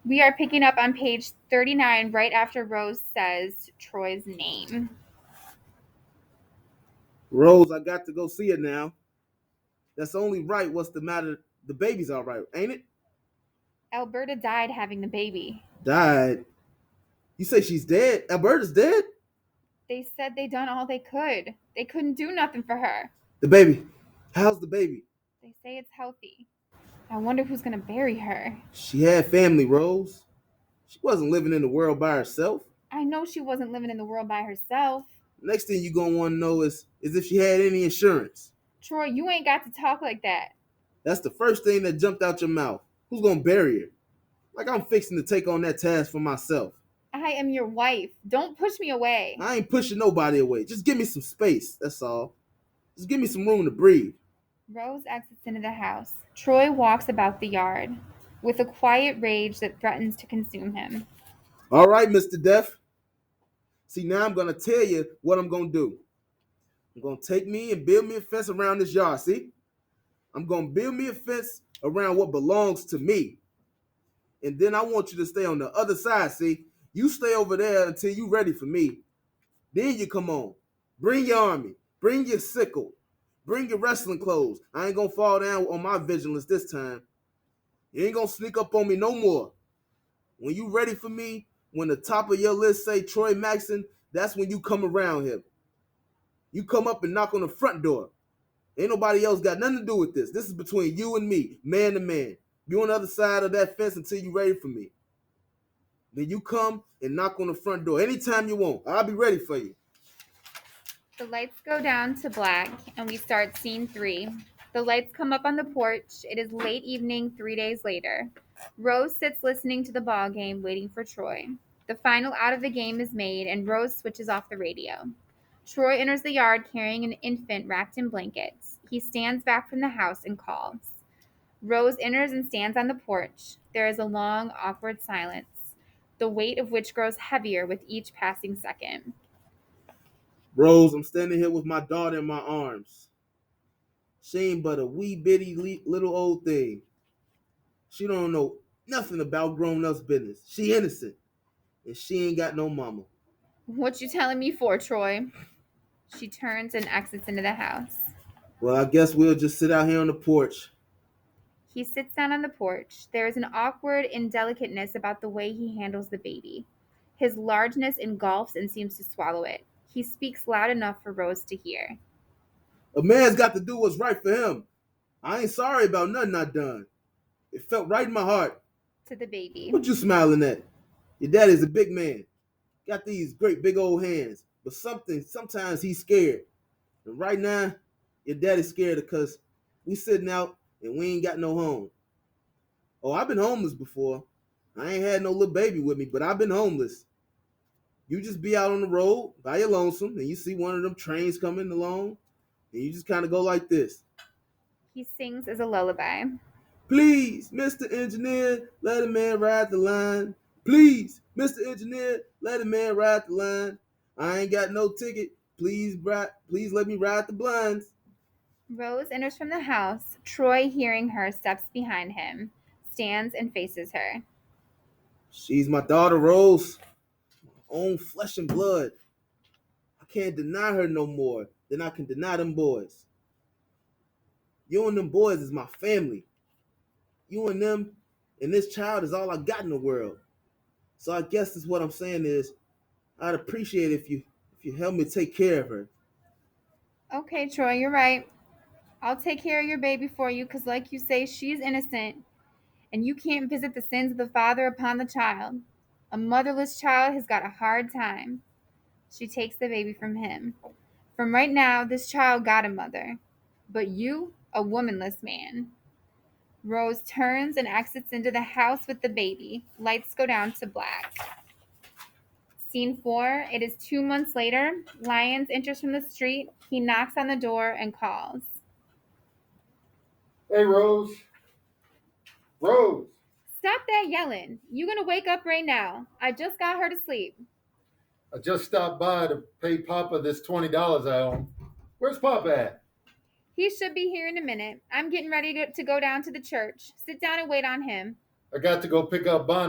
We are picking up on page 39 right after Rose says Troy's name. Rose, I got to go see her now. That's only right. What's the matter? The baby's all right, ain't it? Alberta died having the baby. Died. You say she's dead? Alberta's dead? They said they done all they could. They couldn't do nothing for her. The baby. How's the baby? They say it's healthy. I wonder who's gonna bury her. She had family, Rose. She wasn't living in the world by herself. I know she wasn't living in the world by herself. Next thing you gonna want to know is if she had any insurance. Troy, you ain't got to talk like that. That's the first thing that jumped out your mouth. Who's gonna bury her? Like I'm fixing to take on that task for myself. I am your wife. Don't push me away. I ain't pushing nobody away. Just give me some space. That's all. Just give me some room to breathe. Rose exits into the house. Troy walks about the yard with a quiet rage that threatens to consume him. All right, Mr. Deaf. See, now I'm gonna tell you what I'm gonna do. I'm gonna take me and build me a fence around this yard. See, I'm gonna build me a fence around what belongs to me, and then I want you to stay on the other side. See, you stay over there until you ready for me. Then you come on. Bring your army. Bring your sickle. Bring your wrestling clothes. I ain't gonna fall down on my vigilance this time. You ain't gonna sneak up on me no more. When you ready for me, when the top of your list say Troy Maxson, that's when you come around him. You come up and knock on the front door. Ain't nobody else got nothing to do with this. This is between you and me, man to man. You on the other side of that fence until you ready for me. Then you come and knock on the front door anytime you want. I'll be ready for you. The lights go down to black and we start scene 3. The lights come up on the porch. It is late evening 3 days later. Rose sits listening to the ball game, waiting for Troy. The final out of the game is made and Rose switches off the radio. Troy enters the yard carrying an infant wrapped in blankets. He stands back from the house and calls. Rose enters and stands on the porch. There is a long, awkward silence, the weight of which grows heavier with each passing second. Rose, I'm standing here with my daughter in my arms. She ain't but a wee bitty little old thing. She don't know nothing about grown ups business. She innocent. And she ain't got no mama. What you telling me for, Troy? She turns and exits into the house. Well, I guess we'll just sit out here on the porch. He sits down on the porch. There is an awkward indelicateness about the way he handles the baby. His largeness engulfs and seems to swallow it. He speaks loud enough for Rose to hear. A man's got to do what's right for him. I ain't sorry about nothing I done. It felt right in my heart. To the baby. What you smiling at? Your daddy's a big man. Got these great big old hands. But sometimes he's scared. And right now, your daddy's scared because we sitting out and we ain't got no home. Oh, I've been homeless before. I ain't had no little baby with me, but I've been homeless. You just be out on the road by your lonesome and you see one of them trains coming along and you just kind of go like this. He sings as a lullaby. Please, Mr. Engineer, let a man ride the line. Please, Mr. Engineer, let a man ride the line. I ain't got no ticket. Please let me ride the blinds. Rose enters from the house. Troy, hearing her, steps behind him, stands and faces her. She's my daughter, Rose. My own flesh and blood. I can't deny her no more than I can deny them boys. You and them boys is my family. You and them and this child is all I got in the world. So I guess that's what I'm saying is I'd appreciate if you help me take care of her. Okay, Troy, you're right. I'll take care of your baby for you because, like you say, she's innocent and you can't visit the sins of the father upon the child. A motherless child has got a hard time. She takes the baby from him. From right now, this child got a mother, but you, a womanless man. Rose turns and exits into the house with the baby. Lights go down to black. Scene 4. It is 2 months later. Lyons enters from the street. He knocks on the door and calls. Hey, Rose. Rose. Stop that yelling. You gonna wake up right now. I just got her to sleep. I just stopped by to pay Papa this $20 I owe him. Where's Papa at? He should be here in a minute. I'm getting ready to go down to the church. Sit down and wait on him. I got to go pick up Bonnie.